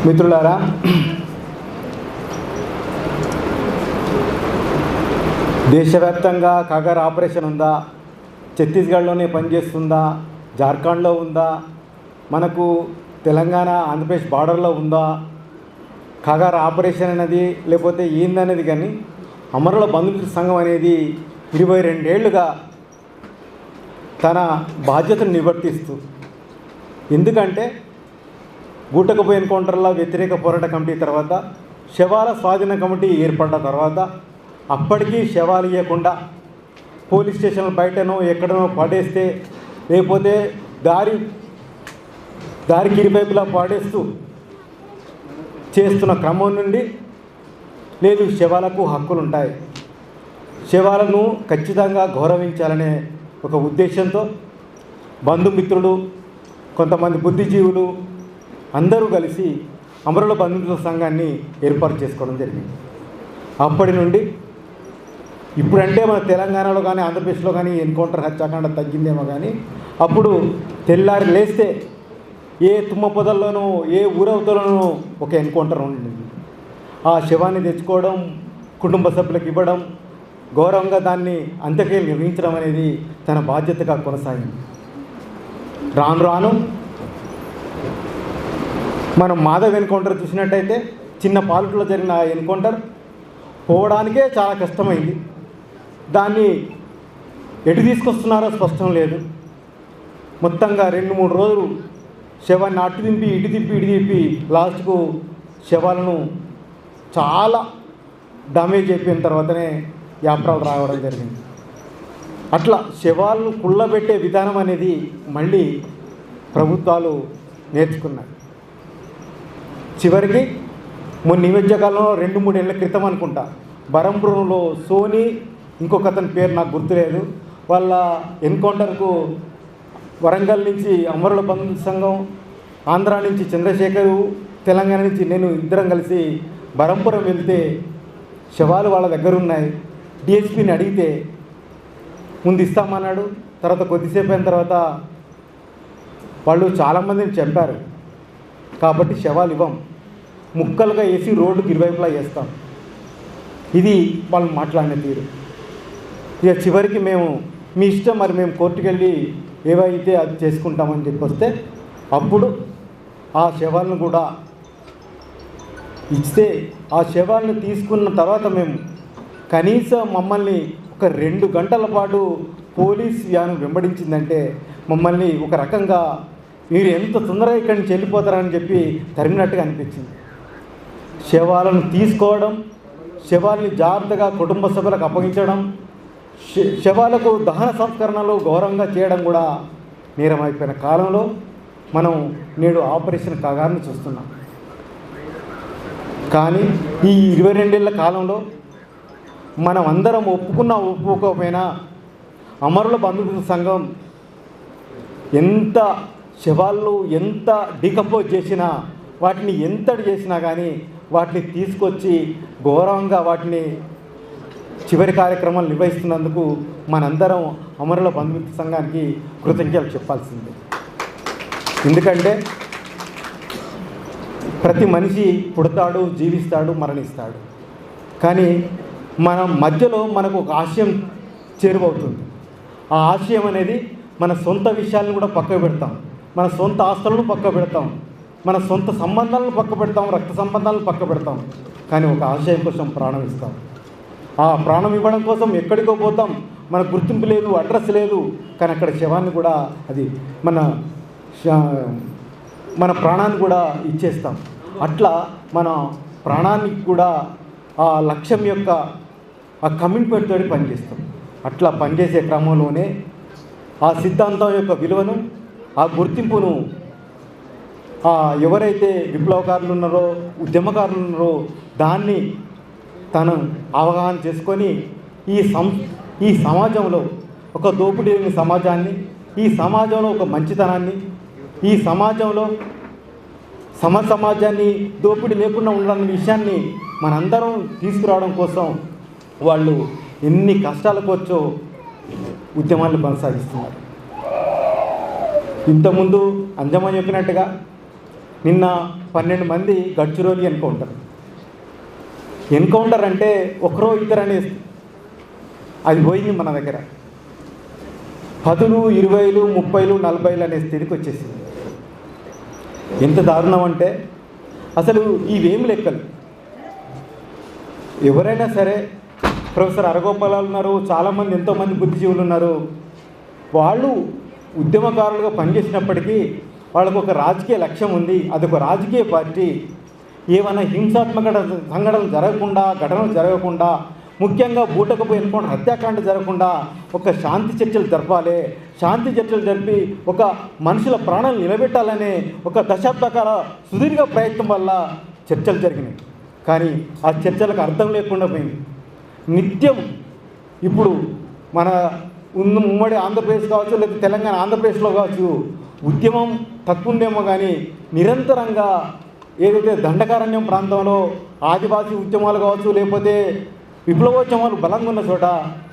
మిత్రులారా, దేశవ్యాప్తంగా కాగర్ ఆపరేషన్ ఉందా, ఛత్తీస్గఢ్లోనే పనిచేస్తుందా, జార్ఖండ్లో ఉందా, మనకు తెలంగాణ ఆంధ్రప్రదేశ్ బార్డర్లో ఉందా, కాగర్ ఆపరేషన్ అనేది లేకపోతే ఏందనేది కానీ అమరుల బంధుమిత్ర సంఘం అనేది 22 ఏళ్లుగా తన బాధ్యతను నిర్వర్తిస్తూ, ఎందుకంటే గూటకపు ఎన్కౌంటర్ల వ్యతిరేక పోరాట కమిటీ తర్వాత శవాల స్వాధీన కమిటీ ఏర్పడ్డ తర్వాత అప్పటికీ శవాలు ఇవ్వకుండా పోలీస్ స్టేషన్ల బయటనో ఎక్కడనో పడేస్తే, లేకపోతే దారికి ఇరువైపులా పాడేస్తూ చేస్తున్న క్రమం నుండి లేదు, శవాలకు హక్కులు ఉంటాయి, శవాలను ఖచ్చితంగా గౌరవించాలనే ఒక ఉద్దేశంతో బంధుమిత్రులు, కొంతమంది బుద్ధిజీవులు అందరూ కలిసి అమరుల బంధుమిత్రుల సంఘాన్ని ఏర్పాటు చేసుకోవడం జరిగింది. అప్పటి నుండి ఇప్పుడంటే మన తెలంగాణలో కానీ ఆంధ్రప్రదేశ్లో కానీ ఎన్కౌంటర్ హత్యాకాండ తగ్గిందేమో కానీ అప్పుడు తెల్లారి లేస్తే ఏ తుమ్మ పొదల్లోనూ ఏ ఊరవతలోనూ ఒక ఎన్కౌంటర్ ఉండింది. ఆ శవాన్ని తెచ్చుకోవడం, కుటుంబ సభ్యులకు ఇవ్వడం, గౌరవంగా దాన్ని అంత్యక్రియలు నిర్వహించడం అనేది తన బాధ్యతగా కొనసాగింది. రాను రాను మనం మాధవ్ ఎన్కౌంటర్ చూసినట్టయితే చిన్న పాలకులో జరిగిన ఎన్కౌంటర్ పోవడానికే చాలా కష్టమైంది. దాన్ని ఎటు తీసుకొస్తున్నారో స్పష్టం లేదు. మొత్తంగా 2-3 రోజులు శవాన్ని అటు దింపి ఇటు తిప్పి లాస్ట్కు శవాలను చాలా డ్యామేజ్ అయిపోయిన తర్వాతనే యాప్రాలు రావడం జరిగింది. అట్లా శవాలను కుళ్ళబెట్టే విధానం అనేది మళ్ళీ ప్రభుత్వాలు నేర్చుకున్నాయి. చివరికి మొన్న ఈ మధ్యకాలంలో 2-3 ఏళ్ల క్రితం అనుకుంటా బరంపురంలో సోని, ఇంకొక అతని పేరు నాకు గుర్తులేదు, వాళ్ళ ఎన్కౌంటర్కు వరంగల్ నుంచి అమరుల బంధు సంఘం, ఆంధ్ర నుంచి చంద్రశేఖరు, తెలంగాణ నుంచి నేను ఇద్దరం కలిసి బరంపురం వెళ్తే శవాలు వాళ్ళ దగ్గర ఉన్నాయి. డిఎస్పీని అడిగితే ముందు ఇస్తామన్నాడు. తర్వాత కొద్దిసేపు అయిన తర్వాత వాళ్ళు చాలామందిని చెప్పారు కాబట్టి శవాలు ఇవ్వం, ముక్కలుగా వేసి రోడ్డుకి ఇరువైపులా వేస్తాం. ఇది వాళ్ళు మాట్లాడిన తీరు. ఇక చివరికి మేము మీ ఇష్టం, మరి మేము కోర్టుకు వెళ్ళి ఏవైతే అది చేసుకుంటామని చెప్పి వస్తే అప్పుడు ఆ శవాలను కూడా ఇస్తే, ఆ శవాలను తీసుకున్న తర్వాత మేము కనీసం మమ్మల్ని ఒక 2 గంటల పాటు పోలీస్ వ్యాన్ వెంబడించిందంటే మమ్మల్ని ఒక రకంగా మీరు ఎంత తొందరగా ఇక్కడి నుంచి వెళ్ళిపోతారని చెప్పి తరిమినట్టుగా అనిపించింది. శవాలను తీసుకోవడం, శవాల్ని జాగ్రత్తగా కుటుంబ సభ్యులకు అప్పగించడం, శవాలకు దహన సంస్కరణలు గౌరవంగా చేయడం కూడా నేరం అయిపోయిన కాలంలో మనం నేడు ఆపరేషన్ కాగార్ని చూస్తున్నాం. కానీ ఈ 22 ఏళ్ల కాలంలో మనం అందరం ఒప్పుకోకపోయినా అమరుల బంధుమిత్ర సంఘం ఎంత శవాళ్ళు ఎంత డీకంపోజ్ చేసినా, వాటిని ఎంతటి చేసినా కానీ వాటిని తీసుకొచ్చి గౌరవంగా వాటిని చివరి కార్యక్రమాలు నిర్వహిస్తున్నందుకు మనందరం అమరుల బంధుమిత్ర సంఘానికి కృతజ్ఞతలు చెప్పాల్సిందే. ఎందుకంటే ప్రతి మనిషి పుడతాడు, జీవిస్తాడు, మరణిస్తాడు. కానీ మనం మధ్యలో మనకు ఒక ఆశయం చేరువవుతుంది. ఆ ఆశయం అనేది మన సొంత విషయాలను కూడా పక్కకు పెడతాం, మన సొంత ఆస్తులను పక్క పెడతాం, మన సొంత సంబంధాలను పక్క పెడతాం, రక్త సంబంధాలను పక్క పెడతాం. కానీ ఒక ఆశయం కోసం ప్రాణం ఇస్తాం. ఆ ప్రాణం ఇవ్వడం కోసం ఎక్కడికో పోతాం, మన గుర్తింపు లేదు, అడ్రస్ లేదు, కానీ అక్కడ శవాన్ని కూడా అది మన ప్రాణాన్ని కూడా ఇచ్చేస్తాం. అట్లా మన ప్రాణానికి కూడా ఆ లక్ష్యం యొక్క ఆ కమిట్మెంట్ తోటి పనిచేస్తాం. అట్లా పనిచేసే క్రమంలోనే ఆ సిద్ధాంతం యొక్క విలువను, ఆ గుర్తింపును ఎవరైతే విప్లవకారులు ఉన్నారో, ఉద్యమకారులు ఉన్నారో దాన్ని తను అవగాహన చేసుకొని ఈ సమాజంలో ఒక దోపిడీ లేని సమాజాన్ని, ఈ సమాజంలో ఒక మంచితనాన్ని, ఈ సమాజంలో సమాజాన్ని దోపిడీ లేకుండా ఉండాలన్న విషయాన్ని మనందరం తీసుకురావడం కోసం వాళ్ళు ఎన్ని కష్టాలకు వచ్చో ఉద్యమాలు కొనసాగిస్తున్నారు. ఇంతకుముందు అంజమ్మ చెప్పినట్టుగా నిన్న 12 మంది గడ్చిరోలి ఎన్కౌంటర్ అంటే ఒకరో ఇద్దరు అనేది అది పోయింది మన దగ్గర. 10, 20, 30, 40 అనే స్థితికి వచ్చేసింది. ఎంత దారుణం అంటే అసలు ఇవేమి లెక్కలు. ఎవరైనా సరే, ప్రొఫెసర్ అరగోపాలాలు ఉన్నారు, చాలామంది ఎంతోమంది బుద్ధిజీవులు ఉన్నారు, వాళ్ళు ఉద్యమకారులుగా పనిచేసినప్పటికీ వాళ్ళకు ఒక రాజకీయ లక్ష్యం ఉంది. అదొక రాజకీయ పార్టీ. ఏమైనా హింసాత్మక సంఘటనలు జరగకుండా, ఘటనలు జరగకుండా, ముఖ్యంగా బూటకపు ఎన్నుకోండి హత్యాకాండ జరగకుండా ఒక శాంతి చర్చలు జరపాలి. శాంతి చర్చలు జరిపి ఒక మనుషుల ప్రాణాలు నిలబెట్టాలనే ఒక దశాబ్దకాల సుదీర్ఘ ప్రయత్నం వల్ల చర్చలు జరిగినాయి. కానీ ఆ చర్చలకు అర్థం లేకుండా పోయింది. నిత్యం ఇప్పుడు మన ఉమ్మడి ఆంధ్రప్రదేశ్ కావచ్చు, లేదా తెలంగాణ ఆంధ్రప్రదేశ్లో కావచ్చు, ఉద్యమం తక్కువ ఉందేమో కానీ నిరంతరంగా ఏదైతే దండకారణ్యం ప్రాంతంలో ఆదివాసీ ఉద్యమాలు కావచ్చు, లేకపోతే విప్లవోద్యమాలు బలంగా ఉన్న చోట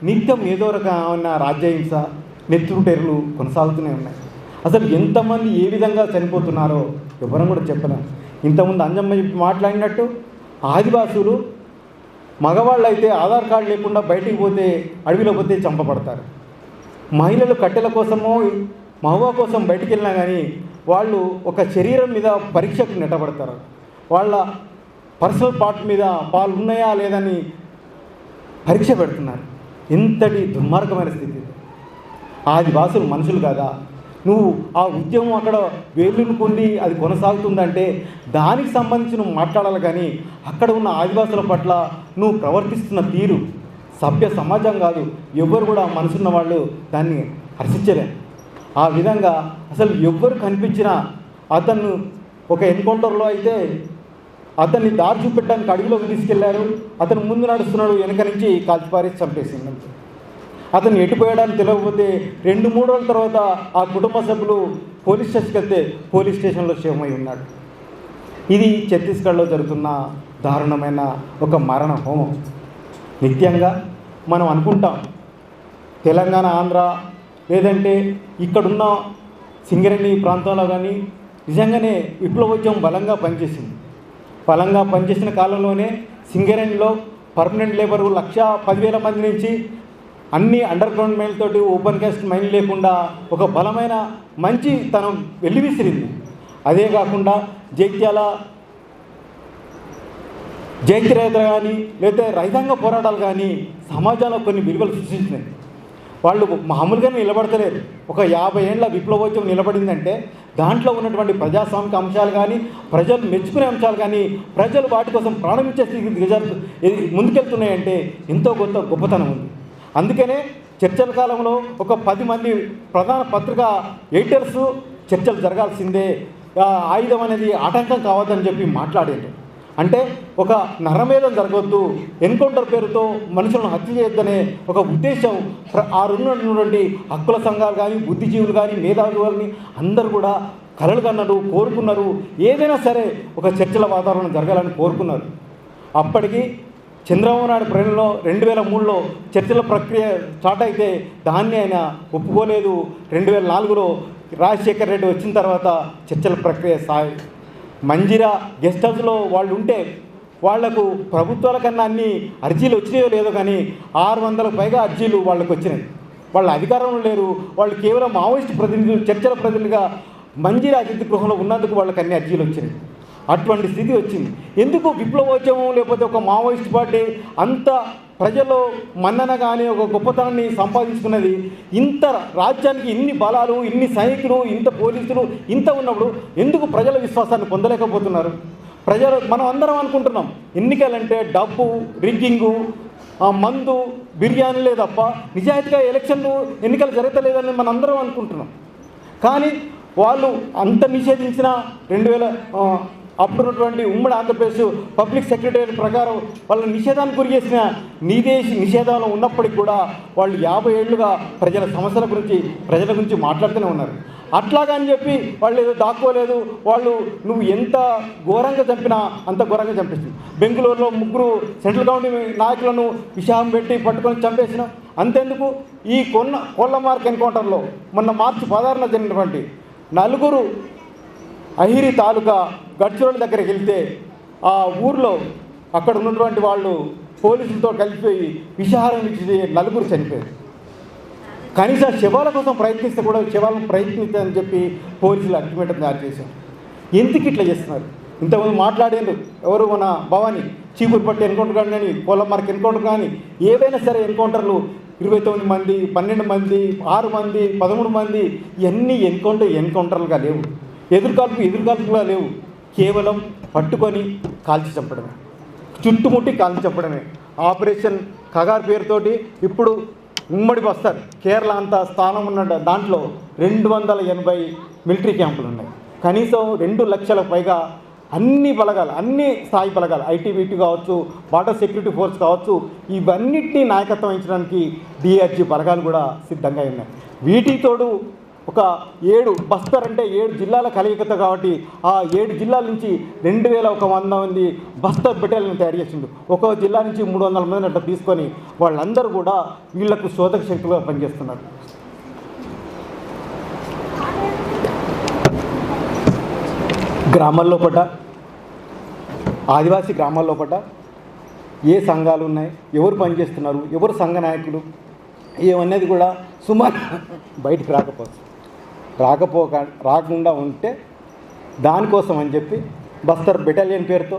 నిత్యం ఏదో రకమైన రాజ్యహింస, నెత్తురుటెరులు కొనసాగుతూనే ఉన్నాయి. అసలు ఎంతమంది ఏ విధంగా చనిపోతున్నారో ఎవరం కూడా చెప్పలేం. ఇంతకుముందు అంజమ్మ మాట్లాడినట్టు ఆదివాసులు మగవాళ్ళు అయితే ఆధార్ కార్డు లేకుండా బయటికి పోతే, అడవిలో పోతే చంపబడతారు. మహిళలు కట్టెల కోసమో మహువా కోసం బయటికి వెళ్ళినా కానీ వాళ్ళు ఒక శరీరం మీద పరీక్షకు నెట్టబడతారు. వాళ్ళ పర్సనల్ పార్ట్ మీద పాలు ఉన్నాయా లేదని పరీక్ష పెడుతున్నారు. ఎంతటి దుర్మార్గమైన స్థితి. ఆదివాసులు మనుషులు కాదా? నువ్వు ఆ ఉద్యమం అక్కడ వేలునుకుండి అది కొనసాగుతుందంటే దానికి సంబంధించి నువ్వు మాట్లాడాలి. కానీ అక్కడ ఉన్న ఆదివాసుల పట్ల నువ్వు ప్రవర్తిస్తున్న తీరు సభ్య సమాజం కాదు. ఎవ్వరు కూడా మనసున్న వాళ్ళు దాన్ని హర్షించలే. ఆ విధంగా అసలు ఎవ్వరు కనిపించినా అతను ఒక ఎన్కౌంటర్లో అయితే అతన్ని దారి చూపెట్టడానికి అడవిలోకి తీసుకెళ్లారు. అతను ముందు నడుస్తున్నాడు, వెనక నుంచి కాల్చిపారేసి చంపేసింది. అతను ఎటుపోయడానికి తెలియకపోతే 2-3 రోజుల తర్వాత ఆ కుటుంబ సభ్యులు పోలీస్ స్టేషన్కి వెళ్తే పోలీస్ స్టేషన్లో క్షేమమై ఉన్నాడు. ఇది ఛత్తీస్గఢ్లో జరుగుతున్న దారుణమైన ఒక మరణ హోమం. నిత్యంగా మనం అనుకుంటాం తెలంగాణ, ఆంధ్ర, లేదంటే ఇక్కడున్న సింగరేణి ప్రాంతంలో కానీ నిజంగానే విప్లవోద్యమం బలంగా పనిచేసింది. బలంగా పనిచేసిన కాలంలోనే సింగరేణిలో పర్మనెంట్ లేబర్ 1,10,000 మంది నుంచి అన్ని అండర్ గ్రౌండ్ మైన్ తోటి ఓపెన్ కాస్ట్ మైన్ లేకుండా ఒక బలమైన మంచి తనం వెల్లివిసిరింది. అదే కాకుండా జైత్రయాత్ర కానీ లేదా రైతాంగ పోరాటాలు కానీ సమాజంలో కొన్ని విలువలు సృష్టించినాయి. వాళ్ళు మామూలుగానే నిలబడతలేరు. ఒక 50 ఏళ్ల విప్లవోద్యమం నిలబడిందంటే దాంట్లో ఉన్నటువంటి ప్రజాస్వామిక అంశాలు కానీ, ప్రజలు మెచ్చుకునే అంశాలు కానీ, ప్రజలు వాటి కోసం ప్రారంభించే స్థితికి ముందుకెళ్తున్నాయంటే ఎంతో గొప్పతనం ఉంది. అందుకనే చర్చల కాలంలో ఒక 10 మంది ప్రధాన పత్రికా ఎడిటర్స్ చర్చలు జరగాల్సిందే, ఆయుధం అనేది ఆటంకం కావద్దని చెప్పి మాట్లాడారు. అంటే ఒక నరమేధం జరగవద్దు, ఎన్కౌంటర్ పేరుతో మనుషులను హత్య చేయొద్దనే ఒక ఉద్దేశం ఆ ఉన్నటువంటి హక్కుల సంఘాలు కానీ, బుద్ధిజీవులు కానీ, మేధావులు కానీ అందరూ కూడా కలలు కన్నారు, కోరుకున్నారు. ఏదైనా సరే ఒక చర్చల వాతావరణం జరగాలని కోరుకున్నారు. అప్పటికి చంద్రబాబు నాయుడు ప్రేరణలో 2003లో చర్చల ప్రక్రియ స్టార్ట్ అయితే దాన్ని ఆయన ఒప్పుకోలేదు. 2004లో రాజశేఖర రెడ్డి వచ్చిన తర్వాత చర్చల ప్రక్రియ మంజిరా గెస్ట్ హౌస్లో వాళ్ళు ఉంటే వాళ్లకు ప్రభుత్వాల కన్నా అన్ని అర్జీలు వచ్చినాయో లేదో కానీ 600కు పైగా అర్జీలు వాళ్ళకు వచ్చినాయి. వాళ్ళ అధికారంలో లేరు. వాళ్ళు కేవలం మావోయిస్ట్ ప్రతినిధులు, చర్చల ప్రతినిధిగా మంజిరా అతిథి గృహంలో ఉన్నందుకు వాళ్ళకి అన్ని అర్జీలు వచ్చినాయి. అటువంటి స్థితి వచ్చింది. ఎందుకు విప్లవోద్యమం లేకపోతే ఒక మావోయిస్ట్ పార్టీ అంత ప్రజల్లో మన్నన కానీ ఒక గొప్పతనాన్ని సంపాదించుకున్నది, ఇంత రాజ్యానికి ఇన్ని బలాలు, ఇన్ని సైనికులు, ఇంత పోలీసులు ఇంత ఉన్నప్పుడు ఎందుకు ప్రజల విశ్వాసాన్ని పొందలేకపోతున్నారు? మనం అందరం అనుకుంటున్నాం ఎన్నికలంటే డబ్బు, రిగ్గింగు, మందు, బిర్యానీలే తప్ప నిజాయితీగా ఎన్నికలు జరగలేదని మనం అందరం అనుకుంటున్నాం. కానీ వాళ్ళు అంత నిషేధించిన 2000 అప్పుడున్నటువంటి ఉమ్మడి ఆంధ్రప్రదేశ్ పబ్లిక్ సెక్రటరీ ప్రకారం వాళ్ళ నిషేధానికి గురి చేసిన నిషేధంలో ఉన్నప్పటికీ కూడా వాళ్ళు 50 ఏళ్లుగా ప్రజల సమస్యల గురించి, ప్రజల గురించి మాట్లాడుతూనే ఉన్నారు. అట్లాగని చెప్పి వాళ్ళు ఏదో దాక్కోలేదు. వాళ్ళు నువ్వు ఎంత ఘోరంగా చంపినా అంత ఘోరంగా చంపేసింది. బెంగళూరులో 3 సెంట్రల్ గవర్నమెంట్ నాయకులను విషయం పెట్టి పట్టుకొని చంపేసిన. అంతెందుకు, ఈ కోళ్ళ మార్క్ ఎన్కౌంటర్లో మొన్న మార్చి 16న జరిగినటువంటి 4 అహిరి తాలూకా గడ్చిరోళ్ళ దగ్గరికి వెళ్తే ఆ ఊర్లో అక్కడ ఉన్నటువంటి వాళ్ళు పోలీసులతో కలిసిపోయి విషాహారం ఇచ్చి నలుగురు చనిపోయారు. కనీసం శవాల కోసం ప్రయత్నిస్తే కూడా శవాలను ప్రయత్నించాలని చెప్పి పోలీసులు అల్టిమేటం తయారు చేశారు. ఎందుకు ఇట్లా చేస్తున్నారు? ఇంతకుముందు మాట్లాడేందుకు ఎవరు మన భవాని చీపురుపట్టి ఎన్కౌంటర్ కానీ పోలమార్క్ ఎన్కౌంటర్ కానీ ఏవైనా సరే ఎన్కౌంటర్లు 29 మంది 12 మంది 6 మంది 13 మంది ఇవన్నీ ఎన్కౌంటర్లుగా లేవు, ఎదురుకాల్పుగా లేవు. కేవలం పట్టుకొని కాల్చి చంపడమే, చుట్టుముట్టి కాల్చి చంపడమే. ఆపరేషన్ కగార్ పేరుతోటి ఇప్పుడు ఉమ్మడి బస్తర్ కేరళ అంత స్థానం ఉన్న దాంట్లో 280 మిలిటరీ క్యాంపులు ఉన్నాయి. కనీసం 2 లక్షల పైగా అన్ని బలగాలు, అన్ని స్థాయి బలగాలు, ఐటీబీటీ కావచ్చు, బార్డర్ సెక్యూరిటీ ఫోర్స్ కావచ్చు, ఇవన్నిటినీ నాయకత్వం వహించడానికి డిఆర్జీ బలగాలు కూడా సిద్ధంగా ఉన్నాయి. వీటితోడు ఒక 7 బస్తర్ అంటే 7 జిల్లాల కలయికత కాబట్టి ఆ 7 జిల్లాల నుంచి 2100 మంది బస్తర్ బెటాలియన్ తయారు చేసిండు. ఒక్కో జిల్లా నుంచి 300 మందిని అట్లా తీసుకొని వాళ్ళందరూ కూడా వీళ్లకు శోధక శక్తులుగా పనిచేస్తున్నారు. గ్రామాల్లో పట, ఆదివాసీ గ్రామాల్లో పట ఏ సంఘాలు ఉన్నాయి, ఎవరు పనిచేస్తున్నారు, ఎవరు సంఘ నాయకులు ఏమనేది కూడా సుమారు బయటికి రాకుండా ఉంటే దానికోసం అని చెప్పి బస్తర్ బెటాలియన్ పేరుతో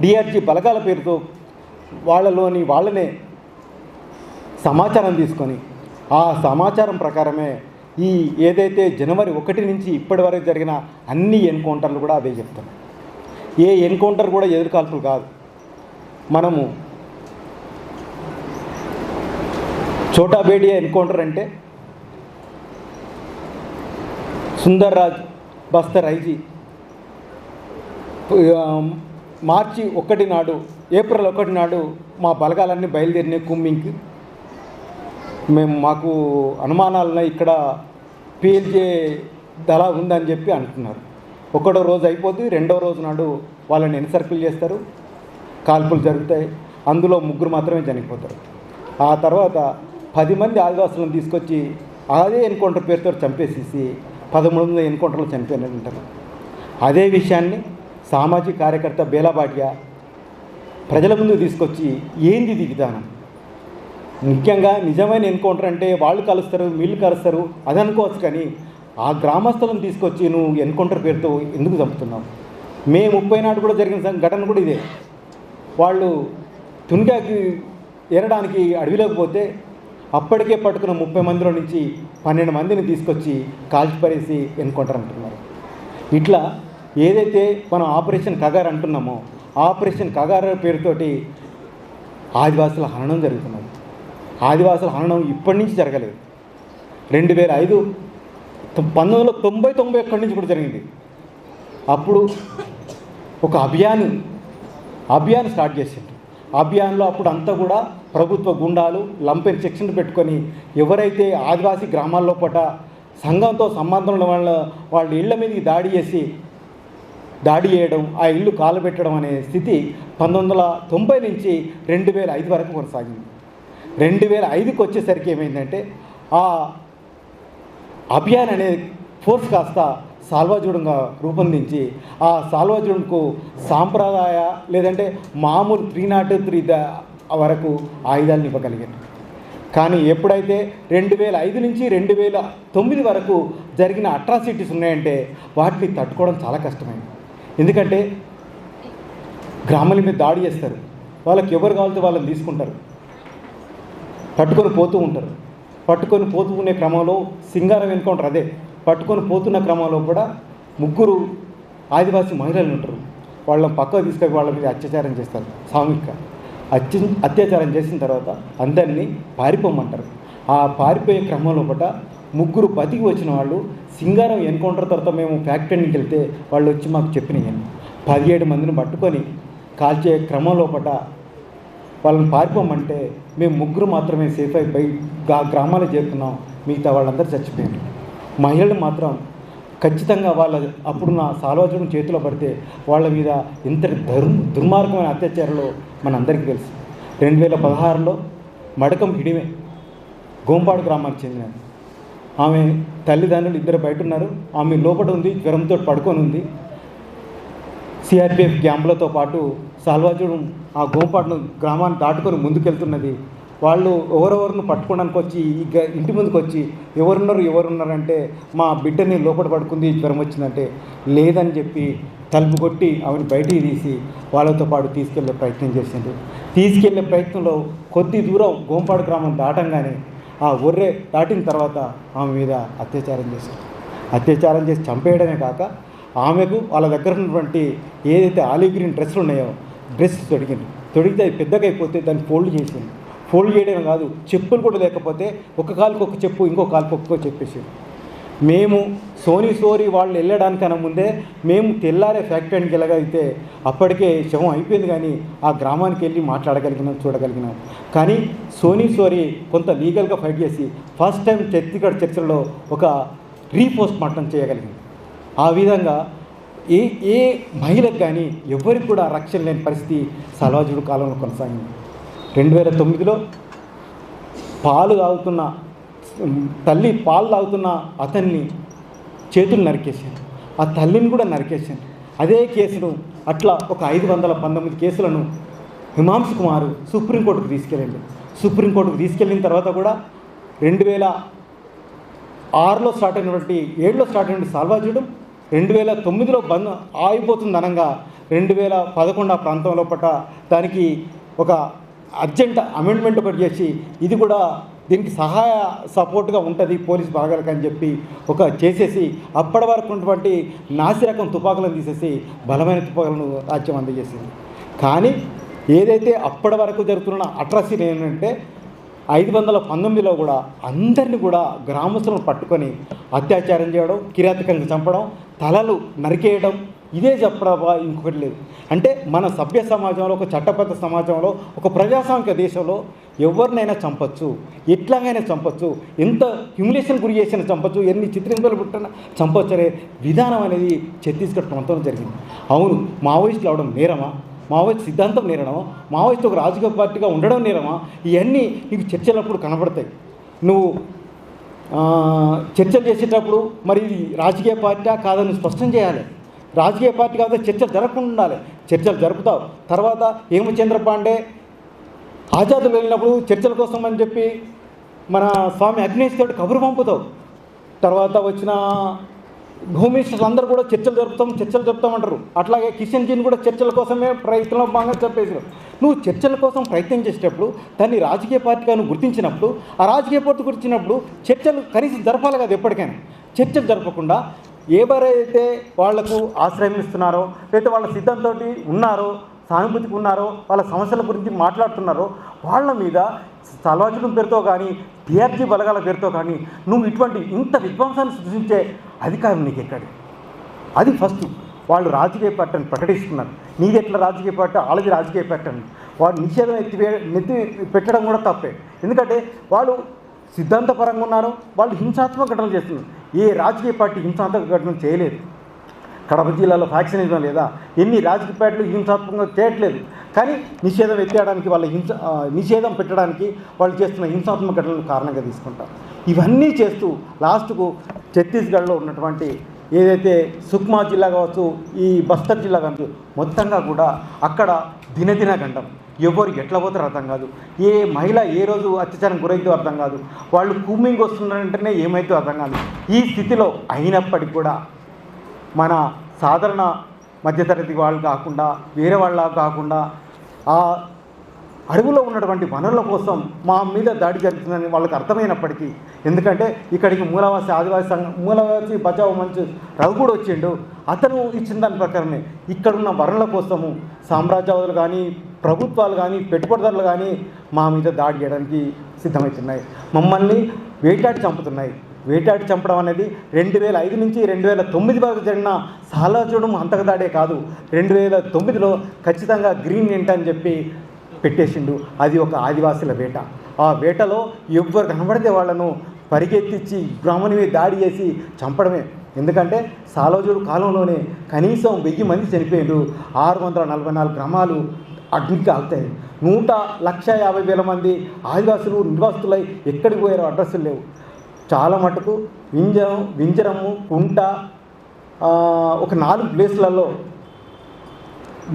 డిఆర్జీ బలగాల పేరుతో వాళ్ళనే సమాచారం తీసుకొని ఆ సమాచారం ప్రకారమే ఈ ఏదైతే జనవరి 1 నుంచి ఇప్పటి వరకు జరిగిన అన్ని ఎన్కౌంటర్లు కూడా అదే చెప్తారు. ఏ ఎన్కౌంటర్ కూడా ఎదురుకాల్పులు కాదు. మనము చోటా బేడియా ఎన్కౌంటర్ అంటే సుందర్ రాజ్ బస్తర్ ఐజీ మార్చి 1 నాడు, ఏప్రిల్ 1 నాడు మా బలగాలన్నీ బయలుదేరినాయి కుమ్మింగ్కి. మాకు అనుమానాలున్న ఇక్కడ పీల్చే దళ ఉందని చెప్పి అంటున్నారు. 1వ రోజు అయిపోద్ది, 2వ రోజు నాడు వాళ్ళని ఎన్సర్కిల్ చేస్తారు, కాల్పులు జరుగుతాయి. అందులో 3 మాత్రమే చనిపోతారు. ఆ తర్వాత 10 మంది ఆదివాసులను తీసుకొచ్చి అదే ఎన్కౌంటర్ పేరుతో చంపేసేసి 13 ఎన్కౌంటర్లో చనిపోయినట్టు. అదే విషయాన్ని సామాజిక కార్యకర్త బేలాబాటియా ప్రజల ముందు తీసుకొచ్చి ఏంది ఇది విధానం, ముఖ్యంగా నిజమైన ఎన్కౌంటర్ అంటే వాళ్ళు కలుస్తారు వీళ్ళు కలుస్తారు అది అనుకోవచ్చు, కానీ ఆ గ్రామస్తులను తీసుకొచ్చి నువ్వు ఎన్కౌంటర్ పేరుతో ఎందుకు చంపుతున్నావు? మే 30 నాడు కూడా జరిగిన ఘటన కూడా ఇదే. వాళ్ళు తునిగాకి ఏరడానికి అడవిలోకి పోతే అప్పటికే పట్టుకున్న 30 మందిలో నుంచి 12 మందిని తీసుకొచ్చి కాల్చిపరేసి ఎన్కౌంటర్ అంటున్నారు. ఇట్లా ఏదైతే మనం ఆపరేషన్ కగార్ అంటున్నామో ఆపరేషన్ కగార్ పేరుతోటి ఆదివాసుల హననం జరుగుతున్నది. ఆదివాసుల హననం ఇప్పటి నుంచి జరగలేదు. 2005 1991 నుంచి కూడా జరిగింది. అప్పుడు ఒక అభియాన్ స్టార్ట్ చేసింది. అభియాన్లో అప్పుడు అంతా కూడా ప్రభుత్వ గుండాలు లంపెన్ సెక్షన్ పెట్టుకొని ఎవరైతే ఆదివాసీ గ్రామాల్లో పూట సంఘంతో సంబంధం ఉన్న వాళ్ళ ఇళ్ల మీదకి దాడి చేయడం, ఆ ఇల్లు కాలబెట్టడం అనే స్థితి 1990 నుంచి 2005 వరకు కొనసాగింది. 2005కి వచ్చేసరికి ఏమైందంటే ఆ అభియాన్ అనే ఫోర్స్ కాస్త సాల్వాజూడంగా రూపొందించి ఆ సాల్వాజూడంకు సాంప్రదాయ లేదంటే మామూలు 303 వరకు ఆయుధాలను ఇవ్వగలిగారు. కానీ ఎప్పుడైతే 2005 నుంచి 2009 వరకు జరిగిన అట్రాసిటీస్ ఉన్నాయంటే వాటిని తట్టుకోవడం చాలా కష్టమైంది. ఎందుకంటే గ్రామాల మీద దాడి చేస్తారు, వాళ్ళకి ఎవరు కావాలితే వాళ్ళని తీసుకుంటారు, పట్టుకొని పోతూ ఉంటారు. పట్టుకొని పోతూ ఉండే క్రమంలో సింగారం ఎన్కౌంటర్ అదే పట్టుకొని పోతున్న క్రమంలో కూడా 3 ఆదివాసీ మహిళలు ఉంటారు. వాళ్ళని పక్కకు తీసుకొని వాళ్ళ మీద అత్యాచారం చేస్తారు. సామూహిక అత్యాచారం చేసిన తర్వాత అందరినీ పారిపోమంటారు. ఆ పారిపోయే క్రమంలో పూట 3 బతికి వచ్చిన వాళ్ళు సింగారం ఎన్కౌంటర్ తర్వాత మేము ఫ్యాక్ట్ ఫైండింగ్కి వెళ్తే వాళ్ళు వచ్చి మాకు చెప్పినాయి 17 మందిని పట్టుకొని కాల్చే క్రమంలో పూట వాళ్ళని పారిపోమంటే మేము 3 మాత్రమే సేఫ్ అయిపోయి గ్రామాలకు చేరుకున్నాం, మిగతా వాళ్ళందరూ చచ్చిపోయారు. మహిళలు మాత్రం ఖచ్చితంగా వాళ్ళ అప్పుడున్న సాల్వాజూడం చేతిలో పడితే వాళ్ళ మీద ఇంతటి దుర్మార్గమైన అత్యాచారాలు మనందరికీ తెలుసు. 2016లో మడకం హిడిమే గోంపాడు గ్రామానికి చెందినది. ఆమె తల్లిదండ్రులు ఇద్దరు బయట ఉన్నారు. ఆమె లోపల ఉంది, జ్వరంతో పడుకొని ఉంది. సిఆర్పిఎఫ్ క్యాంపులతో పాటు సాల్వాజుడు ఆ గోంపాడును గ్రామాన్ని దాటుకొని ముందుకెళ్తున్నది. వాళ్ళు ఎవరెవరిని పట్టుకోవడానికి వచ్చి ఇంటి ముందుకు వచ్చి ఎవరున్నారంటే మా బిడ్డని లోపల పడుకుంది, జ్వరం వచ్చిందంటే లేదని చెప్పి తలుపు కొట్టి ఆమెను బయటికి తీసి వాళ్ళతో పాటు తీసుకెళ్లే ప్రయత్నం చేసిండు. తీసుకెళ్లే ప్రయత్నంలో కొద్ది దూరం గోంపాడు గ్రామం దాటంగానే ఆ ఒర్రె దాటిన తర్వాత ఆమె మీద అత్యాచారం చేశారు. అత్యాచారం చేసి చంపేయడమే కాక ఆమెకు వాళ్ళ దగ్గర ఉన్నటువంటి ఏదైతే ఆలివ్ గ్రీన్ డ్రెస్సులు ఉన్నాయో డ్రెస్ తొడిగితే అది పెద్దగా అయిపోతే దాన్ని ఫోల్డ్ చేసింది. ఫోల్డ్ చేయడమే కాదు, చెప్పులు కూడా లేకపోతే ఒక కాలుకి ఒక చెప్పు, ఇంకో కాలుకి ఒక్కో చెప్పేసి మేము సోరీ వాళ్ళు వెళ్ళడానికన్నా ముందే మేము తెల్లారే ఫ్యాక్టరీకి వెళ్ళగలిగితే అప్పటికే శవం అయిపోయింది. కానీ ఆ గ్రామానికి వెళ్ళి మాట్లాడగలిగినాం, చూడగలిగినాం. కానీ సోరీ కొంత లీగల్గా ఫైట్ చేసి ఫస్ట్ టైం ఛత్తీస్గఢ్ చర్చల్లో ఒక రీపోస్ట్ మార్టం చేయగలిగింది. ఆ విధంగా ఏ మహిళకు కానీ ఎవరికి కూడా రక్షణ లేని పరిస్థితి సాల్వాజుడు కాలంలో కొనసాగింది. 2009లో తల్లి పాలు తాగుతున్న అతన్ని చేతులు నరికేశారు, ఆ తల్లిని కూడా నరికేశారు. అదే కేసును అట్లా ఒక 519 కేసులను హిమాంశు కుమార్ సుప్రీంకోర్టుకు తీసుకెళ్ళిండు. సుప్రీంకోర్టుకు తీసుకెళ్ళిన తర్వాత కూడా 2006లో స్టార్ట్ అయినటువంటి 7లో స్టార్ట్ అయినటువంటి సాల్వాజుడు 2009లో బంద్ ఆగిపోతుంది అనగా 2011 ఆ ప్రాంతంలో దానికి ఒక అర్జెంట్ అమెండ్మెంట్ ఒకటి చేసి ఇది కూడా దీనికి సపోర్ట్గా ఉంటుంది పోలీస్ భాగాలకు అని చెప్పి ఒక చేసేసి అప్పటి వరకు ఉన్నటువంటి నాసిరకం తుపాకులను తీసేసి బలమైన తుపాకులను రాజ్యం అందజేసింది. కానీ ఏదైతే అప్పటి వరకు జరుగుతున్న అట్రాసిటీ ఏంటంటే 519లో కూడా అందరినీ కూడా గ్రామస్తులను పట్టుకొని అత్యాచారం చేయడం, కిరాతకంగా చంపడం, తలలు నరికేయడం, ఇదే చెప్పడవా ఇంకొకటి లేదు. అంటే మన సభ్య సమాజంలో, ఒక చట్టబద్ధ సమాజంలో, ఒక ప్రజాస్వామిక దేశంలో ఎవరినైనా చంపచ్చు, ఎట్లాగైనా చంపచ్చు, ఎంత హ్యూమిలేషన్ గురి చేసినా చంపచ్చు, ఎన్ని చిత్రింపులు పుట్టినా చంపచ్చు అనే విధానం అనేది ఛత్తీస్గఢ్ ప్రాంతంలో జరిగింది. అవును, మావోయిస్టులు అవడం నేరమా? మావోయిస్ట్ సిద్ధాంతం నేరమా? మావోయిస్ట్ ఒక రాజకీయ పార్టీగా ఉండడం నేరమా? ఇవన్నీ నీకు చర్చలప్పుడు కనబడతాయి. నువ్వు చర్చలు చేసేటప్పుడు మరి ఇది రాజకీయ పార్టీ కాదని స్పష్టం చేయాలి. రాజకీయ పార్టీ కాకపోతే చర్చలు జరగకుండా ఉండాలి. చర్చలు జరుపుతావు. తర్వాత హేమచంద్ర పాండే ఆజాదులు వెళ్ళినప్పుడు చర్చల కోసం అని చెప్పి మన స్వామి అగ్నేష్ తోటి కబురు పంపుతావు. తర్వాత వచ్చిన హోమ్ మినిస్టర్స్ అందరూ కూడా చర్చలు జరుపుతామంటారు. అట్లాగే కిషన్ జీని కూడా చర్చల కోసమే ప్రయత్నంలో భాగంగా చెప్పేసారు. నువ్వు చర్చల కోసం ప్రయత్నం చేసేటప్పుడు దాన్ని రాజకీయ పార్టీగా నువ్వు గుర్తించినప్పుడు, ఆ రాజకీయ పార్టీ గుర్తించినప్పుడు చర్చలు కనీసం జరపాలి కదా. ఎప్పటికైనా చర్చలు జరపకుండా ఎవరైతే వాళ్లకు ఆశ్రయం ఇస్తున్నారో, లేకపోతే వాళ్ళ సిద్ధంతో ఉన్నారో, సానుభూతికి ఉన్నారో, వాళ్ళ సమస్యల గురించి మాట్లాడుతున్నారో వాళ్ళ మీద సాల్వాజుడు పేరుతో కానీ టీఆర్జీ బలగాల పేరుతో కానీ నువ్వు ఇటువంటి ఇంత విధ్వంసాన్ని సృష్టించే అధికారం నీకు ఎక్కడి? అది ఫస్ట్. వాళ్ళు రాజకీయ పార్టీని ప్రకటిస్తున్నారు. నీది ఎట్లా రాజకీయ పార్టీ, వాళ్ళది రాజకీయ పార్టీ అని వాళ్ళు నిషేధం నెత్తి పెట్టడం కూడా తప్పే. ఎందుకంటే వాళ్ళు సిద్ధాంతపరంగా ఉన్నారు, వాళ్ళు హింసాత్మక ఘటనలు చేస్తున్నారు. ఏ రాజకీయ పార్టీ హింసాత్మక ఘటనలు చేయలేదు. కడప జిల్లాలో ఫ్యాక్షనిజం లేదా? ఎన్ని రాజకీయ పార్టీలు హింసాత్మకంగా చేయట్లేదు. కానీ నిషేధం ఎత్తేయడానికి వాళ్ళ నిషేధం పెట్టడానికి వాళ్ళు చేస్తున్న హింసాత్మక ఘటనలు కారణంగా తీసుకుంటారు. ఇవన్నీ చేస్తూ లాస్ట్కు ఛత్తీస్గఢ్లో ఉన్నటువంటి ఏదైతే సుక్మా జిల్లా కావచ్చు, ఈ బస్తర్ జిల్లా కావచ్చు, మొత్తంగా కూడా అక్కడ దినదిన గండం. ఎవరికి ఎట్లా పోతారో అర్థం కాదు. ఏ మహిళ ఏ రోజు అత్యాచారం గురైతే అర్థం కాదు. వాళ్ళు కూమింగ్ వస్తున్నారంటేనే ఏమైతే అర్థం కాదు. ఈ స్థితిలో అయినప్పటికీ కూడా మన సాధారణ మధ్యతరగతి వాళ్ళు కాకుండా, వేరే వాళ్ళ కాకుండా ఆ అడవులో ఉన్నటువంటి వనరుల కోసం మా మీద దాడి జరుగుతుందని వాళ్ళకి అర్థమైనప్పటికీ, ఎందుకంటే ఇక్కడికి మూలవాసి ఆదివాసీ సంఘం, మూలవాసి బచావ్ మంచు రఘు కూడా వచ్చిండు. అతను ఇచ్చిన దాని ప్రకారమే ఇక్కడున్న వనరుల కోసము సామ్రాజ్యవాదులు కానీ, ప్రభుత్వాలు కానీ, పెట్టుబడిదారులు కానీ మా మీద దాడి చేయడానికి సిద్ధమవుతున్నాయి. మమ్మల్ని వేటాడి చంపుతున్నాయి. వేటాడి చంపడం అనేది 2005 నుంచి 2009 వరకు జరిగిన సాల్వాజుడు హంతకదాడే కాదు, 2009లో ఖచ్చితంగా గ్రీన్ ఎంట అని చెప్పి పెట్టేసిండు. అది ఒక ఆదివాసుల వేట. ఆ వేటలో ఎవ్వరు కనబడితే వాళ్ళను పరిగెత్తించి గ్రామం మీద దాడి చేసి చంపడమే. ఎందుకంటే సాల్వాజుడు కాలంలోనే కనీసం 1000 మంది చనిపోయారు. 644 గ్రామాలు అగ్నికి ఆగుతాయి. 1,50,000 మంది ఆదివాసులు నిర్వాసితులై ఎక్కడికి పోయారో అడ్రస్సులు లేవు. చాలా మటుకు వింజరము, కుంట, ఒక 4 ప్లేస్లలో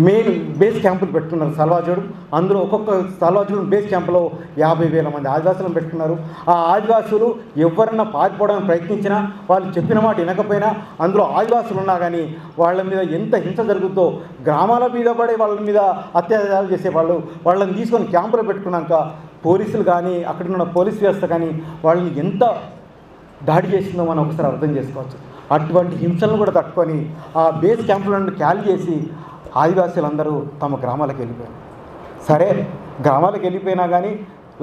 మెయిన్ బేస్ క్యాంపులు పెట్టుకున్నారు సల్వాజోడు. అందులో ఒక్కొక్క సల్వాజోడు బేస్ క్యాంపులో 50,000 మంది ఆదివాసులను పెట్టుకున్నారు. ఆ ఆదివాసులు ఎవరన్నా పారిపోవడానికి ప్రయత్నించినా, వాళ్ళు చెప్పిన మాట వినకపోయినా, అందులో ఆదివాసులు ఉన్నా కానీ వాళ్ళ మీద ఎంత హింస జరుగుతుందో, గ్రామాల మీద పడే వాళ్ళ మీద అత్యాచారాలు చేసేవాళ్ళు. వాళ్ళని తీసుకొని క్యాంపులో పెట్టుకున్నాక పోలీసులు కానీ, అక్కడున్న పోలీస్ వ్యవస్థ కానీ వాళ్ళని ఎంత దాడి చేసిందో మనం ఒకసారి అర్థం చేసుకోవచ్చు. అటువంటి హింసలను కూడా తట్టుకొని ఆ బేస్ క్యాంపులను ఖాళీ చేసి ఆదివాసీలందరూ తమ గ్రామాలకు వెళ్ళిపోయారు. సరే, గ్రామాలకు వెళ్ళిపోయినా కానీ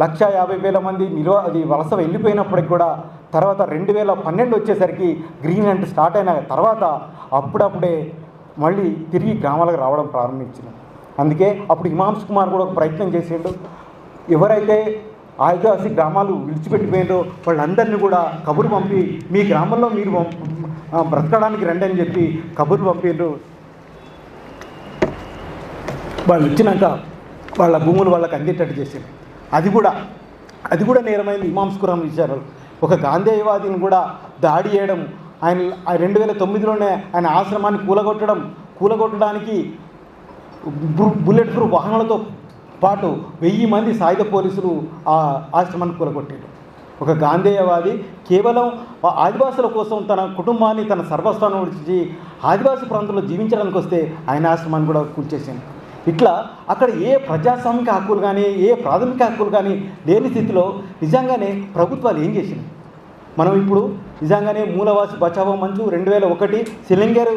150,000 మంది అది వలస వెళ్ళిపోయినప్పటికి కూడా తర్వాత 2012 వచ్చేసరికి గ్రీన్లాండ్ స్టార్ట్ అయిన తర్వాత అప్పుడప్పుడే మళ్ళీ తిరిగి గ్రామాలకు రావడం ప్రారంభించింది. అందుకే అప్పుడు హిమాంశు కుమార్ కూడా ఒక ప్రయత్నం చేసిండు. ఎవరైతే ఆదివాసీ గ్రామాలు విడిచిపెట్టిపోయిందో వాళ్ళందరినీ కూడా కబురు పంపి మీ గ్రామంలో మీరు బ్రతకడానికి రండి అని చెప్పి కబురు పంపిండ్రు. వాళ్ళు వచ్చినాక వాళ్ళ భూములు వాళ్ళకి అందేటట్టు చేశారు. అది కూడా నేరమైంది. హిమాంశు కుమార్ విచారణ ఒక గాంధేయవాదిని కూడా దాడి చేయడం, ఆయన 2009లోనే ఆయన ఆశ్రమాన్ని కూలగొట్టడానికి బుల్లెట్ ప్రూఫ్ వాహనాలతో పాటు 1000 మంది సాయుధ పోలీసులు ఆ ఆశ్రమాన్ని కూలగొట్టారు. ఒక గాంధేయవాది కేవలం ఆదివాసుల కోసం తన కుటుంబాన్ని, తన సర్వస్వాన్ని విడిచి ఆదివాసీ ప్రాంతంలో జీవించడానికి వస్తే ఆయన ఆశ్రమాన్ని కూడా కూల్చేసింది. ఇట్లా అక్కడ ఏ ప్రజాస్వామిక హక్కులు కానీ, ఏ ప్రాథమిక హక్కులు కానీ లేని స్థితిలో నిజంగానే ప్రభుత్వాలు ఏం చేసినాయి? మనం ఇప్పుడు నిజంగానే మూలవాసి బచావో మంచు 2001 సిలింగర్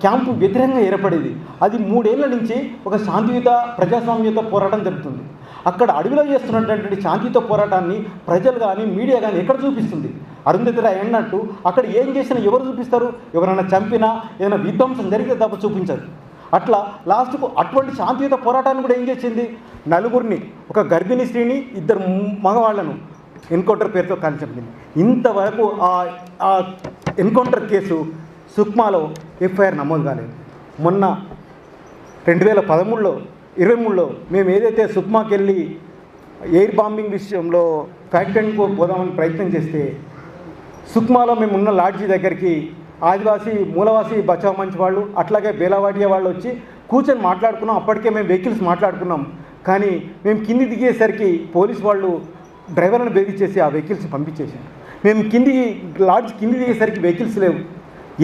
క్యాంపు వ్యతిరేకంగా ఏర్పడేది. అది 3 ఏళ్ల నుంచి ఒక శాంతియుత ప్రజాస్వామ్యత పోరాటం జరుగుతుంది. అక్కడ అడవిలో చేస్తున్నటువంటి శాంతియుత పోరాటాన్ని ప్రజలు కానీ, మీడియా కానీ ఎక్కడ చూపిస్తుంది? అరుంధతి రాయ్ అన్నట్టు అక్కడ ఏం చేసినా ఎవరు చూపిస్తారు? ఎవరైనా చంపినా, ఏదైనా విధ్వంసం జరిగితే తప్ప చూపించరు. అట్లా లాస్ట్కు అటువంటి శాంతియుత పోరాటాన్ని కూడా ఏం చేసింది? 4 ఒక గర్భిణీ స్త్రీని, 2 మగవాళ్లను ఎన్కౌంటర్ పేరుతో కాల్చింది. ఇంతవరకు ఆ ఎన్కౌంటర్ కేసు సుక్మాలో ఎఫ్ఐఆర్ నమోదు కాలేదు. మొన్న 2013లో 23లో మేము ఏదైతే సుక్మాకి వెళ్ళి ఎయిర్ బాంబింగ్ విషయంలో ఫ్యాక్టరీకి పోదామని ప్రయత్నం చేస్తే సుక్మాలో మేము ఉన్న లాడ్జీ దగ్గరికి ఆదివాసీ మూలవాసి బచావ్ మంచి వాళ్ళు, అట్లాగే బేలావాడియా వాళ్ళు వచ్చి కూర్చొని మాట్లాడుకున్నాం. అప్పటికే మేము వెహికల్స్ మాట్లాడుకున్నాం. కానీ మేము కింది దిగేసరికి పోలీసు వాళ్ళు డ్రైవర్లను బెదిరించేసి ఆ వెహికల్స్ పంపించేసాం. మేము లాడ్జ్ కింది దిగేసరికి వెహికల్స్ లేవు.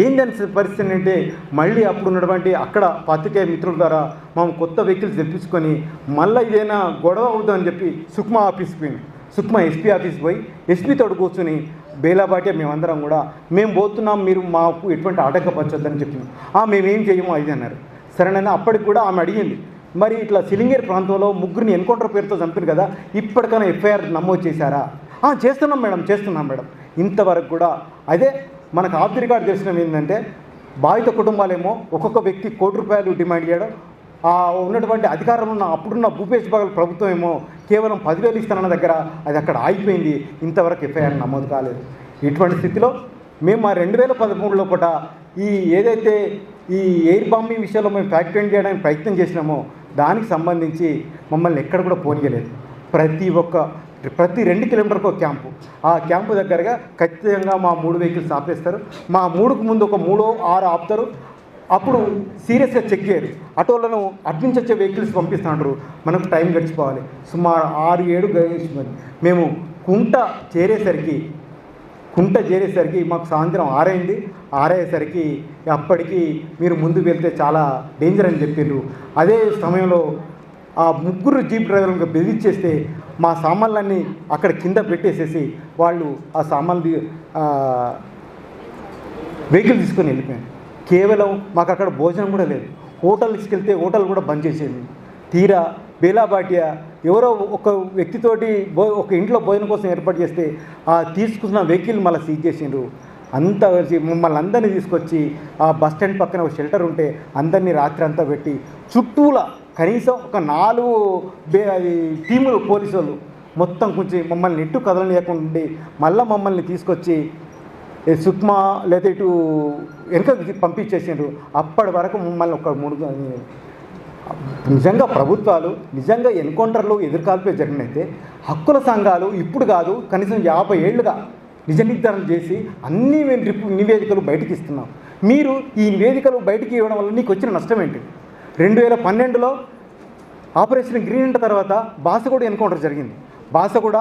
ఏంటని పరిస్థితి అంటే మళ్ళీ అప్పుడు ఉన్నటువంటి అక్కడ పాత్రికేయ మిత్రుల ద్వారా మేము కొత్త వెహికల్స్ తెప్పించుకొని మళ్ళీ ఇదైనా గొడవ అవుతుందని చెప్పి సుక్మా ఆఫీస్కి పోయింది. సుక్మా ఎస్పీ ఆఫీస్కి పోయి ఎస్పీతో కూర్చొని బేలాబాటే మేమందరం కూడా మేము పోతున్నాం, మీరు మాకు ఎటువంటి ఆటంకపరచొద్దని చెప్పినాం. మేమేం చేయమో అది అన్నారు. సరేనైనా అప్పటికి కూడా ఆమె అడిగింది, మరి ఇట్లా సిలింగేర్ ప్రాంతంలో 3 ఎన్కౌంటర్ పేరుతో చంపారు కదా, ఇప్పటికైనా ఎఫ్ఐఆర్ నమోదు చేశారా? చేస్తున్నాం మేడం. ఇంతవరకు కూడా అదే మనకు ఆఫ్ ది రికార్డ్ తెలిసినవి ఏంటంటే బాధిత కుటుంబాలేమో ఒక్కొక్క వ్యక్తి ₹1,00,00,000 డిమాండ్ చేయడం, ఉన్నటువంటి అధికారంలో ఉన్న అప్పుడున్న భూపేష్ బాగల్ ప్రభుత్వం ఏమో కేవలం 10,000 ఇస్తానన్న దగ్గర అది అక్కడ ఆగిపోయింది. ఇంతవరకు ఎఫ్ఐఆర్ నమోదు కాలేదు. ఇటువంటి స్థితిలో మేము మా 2013లో పూట ఏదైతే ఈ ఎయిర్ బాంబింగ్ విషయంలో మేము ఫ్యాక్ట్ ఫైండ్ చేయడానికి ప్రయత్నం చేసినామో దానికి సంబంధించి మమ్మల్ని ఎక్కడ కూడా పోనీయలేదు. ప్రతి 2 కిలోమీటర్లకు ఒక క్యాంపు. ఆ క్యాంపు దగ్గరగా ఖచ్చితంగా మా 3 వెహికల్స్ ఆపేస్తారు. మా 3కు ముందు ఒక 3-6 ఆపుతారు. అప్పుడు సీరియస్గా చెక్ చేయరు. ఆటోలను అడ్మిన్స్ వచ్చే వెహికల్స్ పంపిస్తున్నారు. మనకు టైం గడిచిపోవాలి. సుమారు 6-7 గడిచిపోయింది. మేము కుంట చేరేసరికి మాకు సాయంత్రం 6 అయింది. 6 అయ్యేసరికి అప్పటికి మీరు ముందుకు వెళ్తే చాలా డేంజర్ అని చెప్పారు. అదే సమయంలో ఆ 3 జీప్ డ్రైవర్లను బెదిరించేస్తే మా సామాన్లన్నీ అక్కడ కింద పెట్టేసేసి వాళ్ళు ఆ సామాన్లు వెహికల్ తీసుకొని వెళ్ళిపోయాను. కేవలం మాకు అక్కడ భోజనం కూడా లేదు. హోటల్స్కి వెళ్తే హోటల్ కూడా బంద్ చేసేది. తీరా బేలాబాటియా ఎవరో ఒక వ్యక్తితోటి ఒక ఇంట్లో భోజనం కోసం ఏర్పాటు చేస్తే తీసుకున్న వెహికల్ మళ్ళీ సీజ్ చేసిండ్రు. అంతా కలిసి మమ్మల్ని అందరినీ తీసుకొచ్చి ఆ బస్ స్టాండ్ పక్కన ఒక షెల్టర్ ఉంటే అందరినీ రాత్రి అంతా పెట్టి చుట్టూలా కనీసం ఒక 4 టీములు పోలీసు వాళ్ళు మొత్తం కొంచెం మమ్మల్ని ఎటు కదలనీయకుండా ఉండి మళ్ళీ మమ్మల్ని తీసుకొచ్చి సుక్మా లేదా ఇటు వెనకకి పంపించేసిండ్రు. అప్పటి వరకు మమ్మల్ని ఒక 3 నిజంగా ప్రభుత్వాలు నిజంగా ఎన్కౌంటర్లు ఎదురుకాల్పే జరిగినైతే హక్కుల సంఘాలు ఇప్పుడు కాదు కనీసం 50 ఏళ్ళుగా నిజ నిర్ధారణ చేసి అన్ని నివేదికలు బయటికి ఇస్తున్నాం. మీరు ఈ నివేదికలు బయటికి ఇవ్వడం వల్ల నీకు వచ్చిన నష్టం ఏంటి? 2012లో ఆపరేషన్ గ్రీన్ తర్వాత బాసగూడ ఎన్కౌంటర్ జరిగింది. బాసగూడ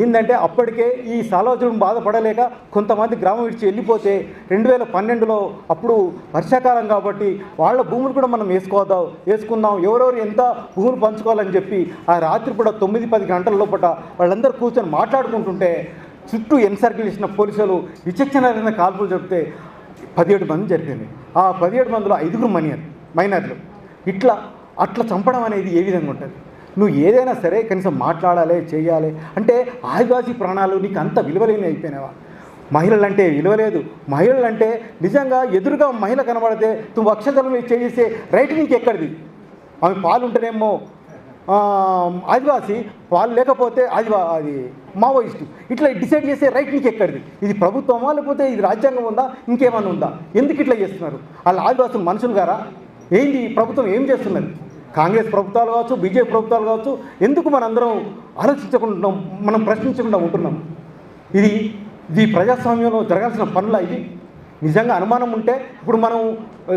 ఏంటంటే అప్పటికే ఈ సాలవజుడు బాధపడలేక కొంతమంది గ్రామం విడిచి వెళ్ళిపోతే 2012లో అప్పుడు వర్షాకాలం కాబట్టి వాళ్ళ భూములు కూడా మనం వేసుకుందాం, ఎవరెవరు ఎంత భూములు పంచుకోవాలని చెప్పి ఆ రాత్రి కూడా 9-10 గంటల లోపల వాళ్ళందరూ కూర్చొని మాట్లాడుకుంటుంటే చుట్టూ ఎన్సర్కిల్ చేసిన పోలీసులు విచక్షణ కాల్పులు చెప్తే 17 మంది జరిగింది. ఆ 17 మందిలో 5 మైనర్లు. అట్లా చంపడం అనేది ఏ విధంగా ఉంటుంది? నువ్వు ఏదైనా సరే కనీసం మాట్లాడాలి, చేయాలి అంటే ఆదివాసీ ప్రాణాలు నీకు అంత విలువలేని అయిపోయినావా? మహిళలంటే విలువలేదు. మహిళలంటే నిజంగా ఎదురుగా మహిళ కనబడితే నువ్వు అక్షతలు చేసే రైట్ నీకు ఎక్కడిది? ఆమె పాలు ఉంటేనేమో ఆదివాసీ, పాలు లేకపోతే అది మావోయిస్టు, ఇట్లా డిసైడ్ చేసే రైట్ నీకు ఎక్కడిది? ఇది ప్రభుత్వమా లేకపోతే ఇది రాజ్యాంగం ఉందా, ఇంకేమన్నా ఉందా? ఎందుకు ఇట్లా చేస్తున్నారు? వాళ్ళ ఆదివాసులు మనుషులు గారా? ఏంది ప్రభుత్వం ఏం చేస్తున్నది? కాంగ్రెస్ ప్రభుత్వాలు కావచ్చు, బీజేపీ ప్రభుత్వాలు కావచ్చు, ఎందుకు మనందరం ఆలోచించకుండా, మనం ప్రశ్నించకుండా ఉంటున్నాం? ఇది ప్రజాస్వామ్యంలో జరగాల్సిన పనులా? ఇది నిజంగా అనుమానం ఉంటే ఇప్పుడు మనం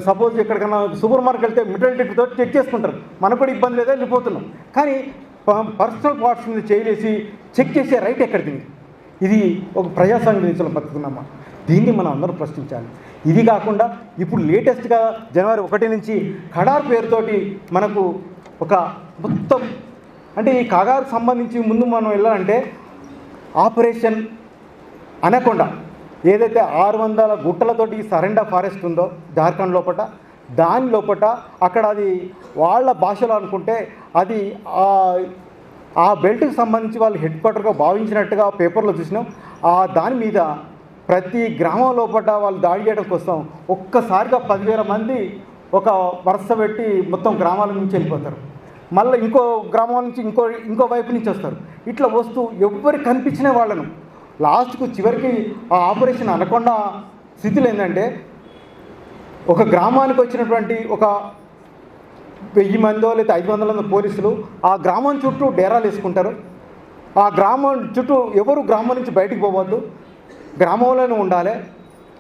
సపోజ్ ఎక్కడికైనా సూపర్ మార్కెట్ వెళ్తే మెటల్ డిటెక్టర్తో చెక్ చేసుకుంటారు, మనకు కూడా ఇబ్బంది లేదా వెళ్ళిపోతున్నాం. కానీ పర్సనల్ పార్ట్స్ మీద చేయలేసి చెక్ చేసే రైట్ ఎక్కడిది? ఇది ఒక ప్రజాస్వామ్య దేశంలో బతుకుతున్నామా? దీన్ని మనం అందరూ ప్రశ్నించాలి. ఇది కాకుండా ఇప్పుడు లేటెస్ట్గా జనవరి 1 నుంచి కడార్ పేరుతోటి మనకు ఒక మొత్తం అంటే ఈ కగారు సంబంధించి ముందు మనం వెళ్ళాలంటే ఆపరేషన్ అనకొండ ఏదైతే 600 గుట్టలతోటి సరెండా ఫారెస్ట్ ఉందో జార్ఖండ్ లోపల, దాని లోపల అక్కడ అది వాళ్ళ భాషలో అనుకుంటే అది ఆ బెల్ట్కి సంబంధించి వాళ్ళు హెడ్ క్వార్టర్గా భావించినట్టుగా పేపర్లో చూసినాం. దాని మీద ప్రతి గ్రామం లోపల వాళ్ళు దాడి చేయడం కోసం ఒక్కసారిగా 10,000 మంది ఒక వరుస పెట్టి మొత్తం గ్రామాల నుంచి వెళ్ళిపోతారు. మళ్ళీ ఇంకో గ్రామాల నుంచి ఇంకో వైపు నుంచి వస్తారు. ఇట్లా వస్తూ ఎవరికి కనిపించిన వాళ్ళను లాస్ట్కు చివరికి ఆ ఆపరేషన్ అనకుండా స్థితిలో ఏంటంటే ఒక గ్రామానికి వచ్చినటువంటి ఒక 1000 మందో లేదా 500 మంది పోలీసులు ఆ గ్రామం చుట్టూ డేరాలు వేసుకుంటారు. ఆ గ్రామం చుట్టూ ఎవరు గ్రామం నుంచి బయటికి పోవద్దు, గ్రామంలోనే ఉండాలి.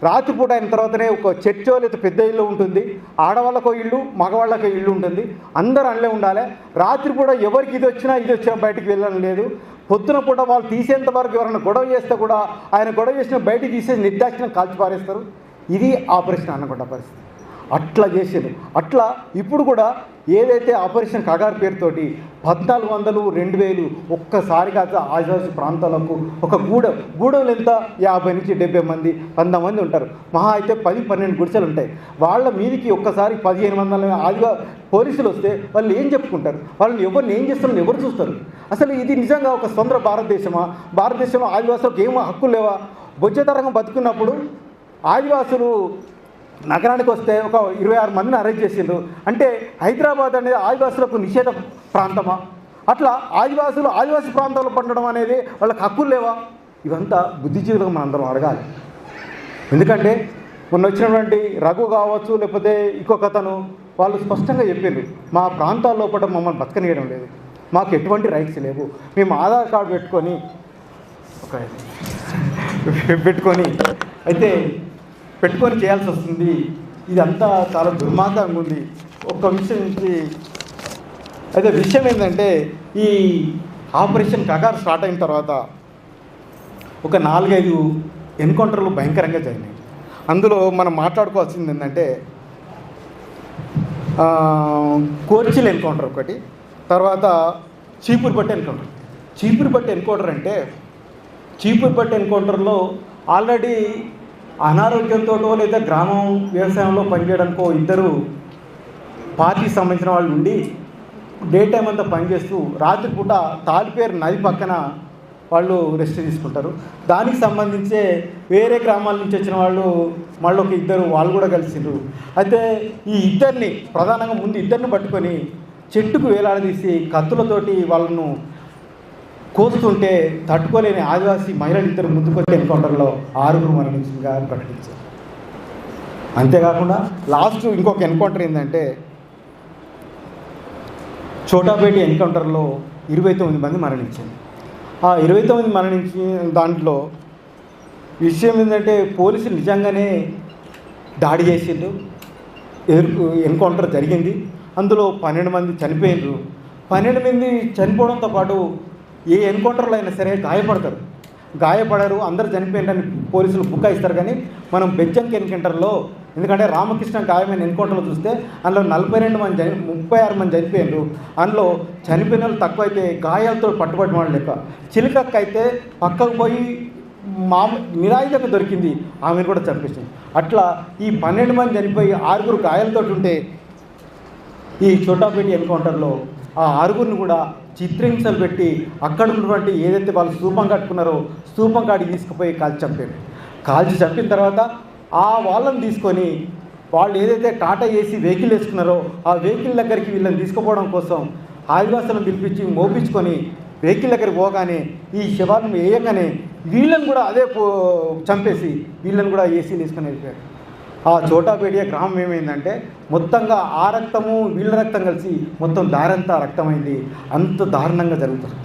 రాత్రిపూట అయిన తర్వాతనే ఒక చర్చో లేదా పెద్ద ఇల్లు ఉంటుంది, ఆడవాళ్ళకో ఇల్లు మగవాళ్ళకో ఇల్లు ఉంటుంది, అందరూ అందులో ఉండాలి. రాత్రిపూట ఎవరికి ఇది వచ్చినా బయటికి వెళ్ళడం లేదు. పొద్దున పూట వాళ్ళు తీసేంత వరకు ఎవరైనా గొడవ చేస్తే కూడా ఆయన గొడవ చేసిన బయటికి తీసేసి నిర్దాక్షిణ్యం కాల్చి పారేస్తారు. ఇది ఆపరేషన్ అనకొండ పరిస్థితి. అట్లా చేసేది. అట్లా ఇప్పుడు కూడా ఏదైతే ఆపరేషన్ కగారు పేరుతోటి 1400, 2000 ఒక్కసారిగా ఆదివాసీ ప్రాంతాలకు ఒక గూడెలు ఎంత 50 నుంచి 70 మంది 100 మంది ఉంటారు. మహా అయితే 10-12 గుడిసెలు ఉంటాయి. వాళ్ళ మీదికి ఒక్కసారి 1500 పోలీసులు వస్తే వాళ్ళు ఏం చెప్పుకుంటారు? వాళ్ళని ఎవరిని ఏం చేస్తారని ఎవరు చూస్తారు? అసలు ఇది నిజంగా ఒక స్వతంత్ర భారతదేశమా? భారతదేశంలో ఆదివాసులకు ఏమో హక్కులు లేవా? బొజ్జతరంగా బతుకున్నప్పుడు ఆదివాసులు నగరానికి వస్తే ఒక 26 మందిని అరెస్ట్ చేసిండ్రు. అంటే హైదరాబాద్ అనేది ఆదివాసులకు నిషేధ ప్రాంతమా? అట్లా ఆదివాసీ ప్రాంతాల్లో పండడం అనేది వాళ్ళకి హక్కులు లేవా? ఇవంతా బుద్ధిజీవులకు మనం అందరం అడగాలి. ఎందుకంటే మొన్న వచ్చినటువంటి రఘు కావచ్చు లేకపోతే ఇంకొకతను వాళ్ళు స్పష్టంగా చెప్పిండ్రు, మా ప్రాంతాల లోపల మమ్మల్ని బతకనియడం లేదు, మాకు ఎటువంటి రైట్స్ లేవు, మేము ఆధార్ కార్డు పెట్టుకొని చేయాల్సి వస్తుంది. ఇదంతా చాలా దుర్మార్గంగా ఉంది. ఒక్క విషయం నుంచి అయితే విషయం ఏంటంటే ఈ ఆపరేషన్ కగారు స్టార్ట్ అయిన తర్వాత ఒక 4-5 ఎన్కౌంటర్లు భయంకరంగా జరిగినాయి. అందులో మనం మాట్లాడుకోవాల్సింది ఏంటంటే కోర్చిల్ ఎన్కౌంటర్ ఒకటి, తర్వాత చీపురుపట్టి ఎన్కౌంటర్ అంటే చీపురుపట్టి ఎన్కౌంటర్లో ఆల్రెడీ అనారోగ్యంతో లేదా గ్రామం వ్యవసాయంలో పనిచేయడానికో 2 పార్టీకి సంబంధించిన వాళ్ళు ఉండి డే టైం అంతా పనిచేస్తూ రాత్రిపూట తాలిపేరు నది పక్కన వాళ్ళు రెస్ట్ తీసుకుంటారు. దానికి సంబంధించే వేరే గ్రామాల నుంచి వచ్చిన వాళ్ళు మళ్ళీ ఒక 2 వాళ్ళు కూడా కలిసిండ్రు. అయితే ఈ ప్రధానంగా ముందు ఇద్దరిని పట్టుకొని చెట్టుకు వేలాడదీసి కత్తులతోటి వాళ్ళను కోస్తుంటే తట్టుకోలేని ఆదివాసీ మహిళలు 2 ముందుకొచ్చే ఎన్కౌంటర్లో 6 మరణించిందిగా ప్రకటించారు. అంతేకాకుండా లాస్ట్ ఇంకొక ఎన్కౌంటర్ ఏంటంటే చోటాపేట ఎన్కౌంటర్లో 29 మంది మరణించింది. ఆ 29 మరణించిన దాంట్లో విషయం ఏంటంటే పోలీసులు నిజంగానే దాడి చేసిండు, ఎన్కౌంటర్ జరిగింది. అందులో 12 మంది చనిపోయినారు. 12 మంది చనిపోవడంతో పాటు ఏ ఎన్కౌంటర్లో అయినా సరే గాయపడరు, అందరు చనిపోయిందని పోలీసులు బుకాయిస్తారు. కానీ మనం బెజ్జంకి ఎన్కౌంటర్లో, ఎందుకంటే రామకృష్ణ గాయమైన ఎన్కౌంటర్లో చూస్తే అందులో 36 మంది చనిపోయినారు. అందులో చనిపోయిన వాళ్ళు తక్కువ అయితే గాయాలతో పట్టుబడిన వాళ్ళు లెక్క. చిలకక్క అయితే పక్కకు పోయి నిరాయుధంగా దొరికింది, ఆమెను కూడా చంపేసింది. అట్లా ఈ 12 మంది చనిపోయి 6 గాయాలతో ఉంటే ఈ చోటాపేట ఎన్కౌంటర్లో ఆ 6 కూడా చిత్రహింసలు పెట్టి అక్కడ ఉన్నటువంటి ఏదైతే వాళ్ళు స్తూపం కట్టుకున్నారో స్తూపం కాడికి తీసుకుపోయి కాల్చి చంపిన తర్వాత ఆ వాళ్ళని తీసుకొని వాళ్ళు ఏదైతే టాటా ఏసీ వెహికల్ వేసుకున్నారో ఆ వెహికల్ దగ్గరికి వీళ్ళని తీసుకుపోవడం కోసం ఆదివాసులను పిలిపించి మోపించుకొని వెహికల్ దగ్గరికి పోగానే ఈ శవాలను వేయగానే వీళ్ళని కూడా అదే చంపేసి వీళ్ళని కూడా ఏసీలు వేసుకొని వెళ్ళిపోయారు. ఆ చోటాపేట గ్రామం ఏమైందంటే మొత్తంగా ఆ రక్తము వీళ్ళ రక్తం కలిసి మొత్తం దారంతా రక్తమైంది. అంత దారుణంగా జరుగుతుంది.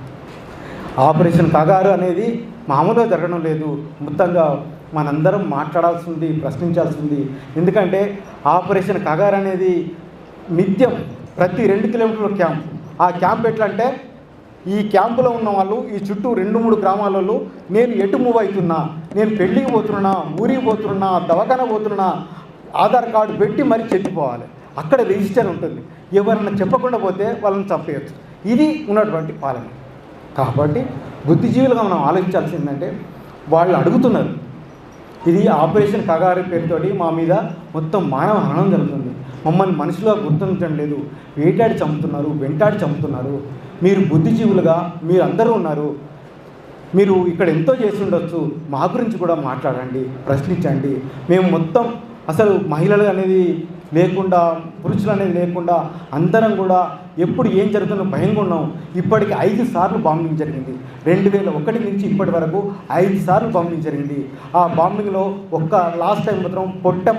ఆపరేషన్ కగారు అనేది మామూలుగా జరగడం లేదు. మొత్తంగా మనందరం మాట్లాడాల్సింది, ప్రశ్నించాల్సింది. ఎందుకంటే ఆపరేషన్ కగారు అనేది నిత్యం ప్రతి 2 కిలోమీటర్ల క్యాంప్. ఆ క్యాంప్ ఎట్లా అంటే ఈ క్యాంపులో ఉన్న వాళ్ళు ఈ చుట్టూ 2-3 గ్రామాలలో నేను ఎటు మూవ్ అవుతున్నా, నేను పెళ్ళికి పోతున్నా, ఊరికి పోతున్నా, దవాఖాన పోతున్నా, ఆధార్ కార్డు పెట్టి మరీ చెప్పిపోవాలి. అక్కడ రిజిస్టర్ ఉంటుంది. ఎవరన్నా చెప్పకుండా పోతే వాళ్ళని చంపేయచ్చు. ఇది ఉన్నటువంటి పాలన. కాబట్టి బుద్ధిజీవులుగా మనం ఆలోచించాల్సిందంటే వాళ్ళు అడుగుతున్నారు, ఇది ఆపరేషన్ కగారు పేరుతోటి మా మీద మొత్తం మానవ హననం జరుగుతుంది, మమ్మల్ని మనుషులుగా గుర్తించడం లేదు, వెంటాడి చంపుతున్నారు. మీరు బుద్ధిజీవులుగా మీరు అందరూ ఉన్నారు, మీరు ఇక్కడ ఎంతో చేసి ఉండొచ్చు, మా గురించి కూడా మాట్లాడండి, ప్రశ్నించండి. మేము మొత్తం అసలు మహిళలు అనేది లేకుండా, పురుషులు అనేది లేకుండా అందరం కూడా ఎప్పుడు ఏం జరుగుతుందో భయంగా ఉన్నాం. ఇప్పటికి 5 సార్లు బాంబింగ్ జరిగింది. 2001 నుంచి ఇప్పటి వరకు 5 సార్లు బాంబింగ్ జరిగింది. ఆ బాంబింగ్లో లాస్ట్ టైం మాత్రం పొట్టెం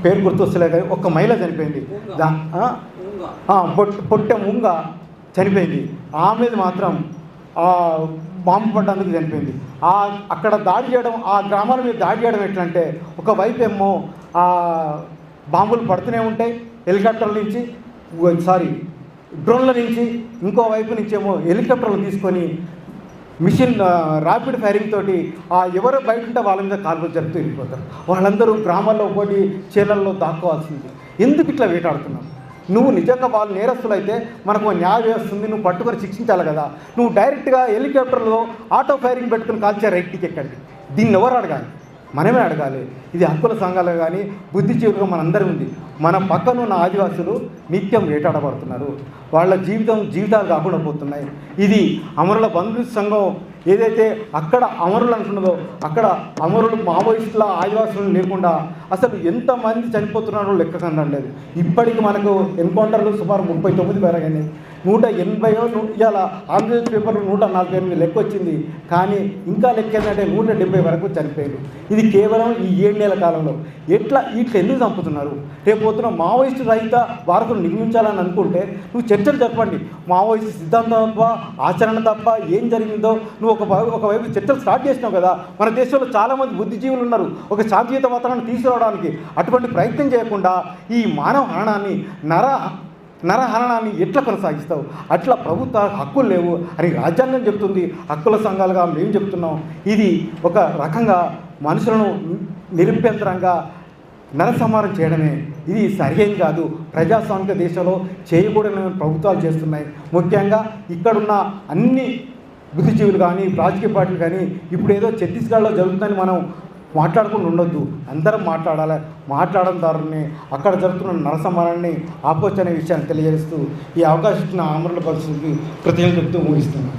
పేరు గుర్తొస్తలే కానీ ఒక మహిళ చనిపోయింది. పొట్టెం ఉంగ చనిపోయింది. ఆమె మాత్రం బాంబు పడ్డందుకు చనిపోయింది. అక్కడ దాడి చేయడం, ఆ గ్రామాల మీద దాడి చేయడం ఎట్లంటే ఒకవైపు ఏమో బాంబులు పడుతూనే ఉంటాయి హెలికాప్టర్ల నుంచి, డ్రోన్ల నుంచి, ఇంకోవైపు నుంచేమో హెలికాప్టర్లు తీసుకొని మిషన్ ర్యాపిడ్ ఫైరింగ్ తోటి ఎవరు బయట ఉంటే వాళ్ళ మీద కాల్పులు జరుపుతూ వెళ్ళిపోతారు. వాళ్ళందరూ గ్రామాల్లో పోటీ చేలల్లో దాక్కోవాల్సింది. ఎందుకు ఇట్లా వేటాడుతున్నావు? నువ్వు నిజంగా వాళ్ళు నేరస్తులు అయితే మనకు న్యాయ వ్యవస్థ నువ్వు పట్టుకొని శిక్షించాలి కదా. నువ్వు డైరెక్ట్గా హెలికాప్టర్లో ఆటో ఫైరింగ్ పెట్టుకుని కాల్చే రైట్కి ఎక్కండి. దీన్ని ఎవరు అడగాలి? మనమే అడగాలి. ఇది హక్కుల సంఘాలు కానీ బుద్ధిజీవులుగా మనందరం ఉంది. మన పక్కన ఉన్న ఆదివాసులు నిత్యం వేటాడబడుతున్నారు. వాళ్ళ జీవితాలు కాకుండా పోతున్నాయి. ఇది అమరుల బంధు సంఘం ఏదైతే అక్కడ అమరులు అంటున్నదో అక్కడ అమరులు మావోయిస్టుల ఆదివాసులు లేకుండా అసలు ఎంతమంది చనిపోతున్నారో లెక్క కనలేదు. ఇప్పటికి మనకు ఎన్కౌంటర్లు సుమారు 39 పెరగాయి. 180 ఇవాళ ఆంధ్రప్రదేశ్ పేపర్లు 148 లెక్క వచ్చింది. కానీ ఇంకా లెక్క ఏంటంటే 170 వరకు చనిపోయారు. ఇది కేవలం ఈ 7 నెలల కాలంలో. ఇట్లా ఎందుకు చంపుతున్నారు? రేపు పోతున్న మావోయిస్టు రహిత భారతం నిర్మించాలని అనుకుంటే నువ్వు చర్చలు చెప్పండి. మావోయిస్టు సిద్ధాంతం తప్ప, ఆచరణ తప్ప ఏం జరిగిందో నువ్వు ఒకవైపు చర్చలు స్టార్ట్ చేసినావు కదా. మన దేశంలో చాలామంది బుద్ధిజీవులు ఉన్నారు ఒక శాంతియుత వాతావరణాన్ని తీసుకురావడానికి. అటువంటి ప్రయత్నం చేయకుండా ఈ మానవ హరణాన్ని నరహరణాన్ని ఎట్లా కొనసాగిస్తావు? అట్లా ప్రభుత్వ హక్కులు లేవు అని రాజ్యాంగం చెప్తుంది. హక్కుల సంఘాలుగా మేము చెప్తున్నాం. ఇది ఒక రకంగా మనుషులను నిరభ్యంతరంగా నరసంహారం చేయడమే. ఇది సరైన కాదు. ప్రజాస్వామిక దేశంలో చేయకూడని ప్రభుత్వాలు చేస్తున్నాయి. ముఖ్యంగా ఇక్కడున్న అన్ని బుద్ధిజీవులు కానీ రాజకీయ పార్టీలు కానీ ఇప్పుడు ఏదో ఛత్తీస్గఢ్లో జరుగుతుందని మనం మాట్లాడుకుంటూ ఉండొద్దు. అందరం మాట్లాడాలి. మాట్లాడడం ద్వారానే అక్కడ జరుగుతున్న నరసంహారాన్ని ఆపొచ్చనే విషయాన్ని తెలియజేస్తూ ఈ అవకాశం ఇచ్చిన అమరుల పరిస్థితికి కృతజ్ఞతలు చెప్తూ ముగిస్తున్నాను.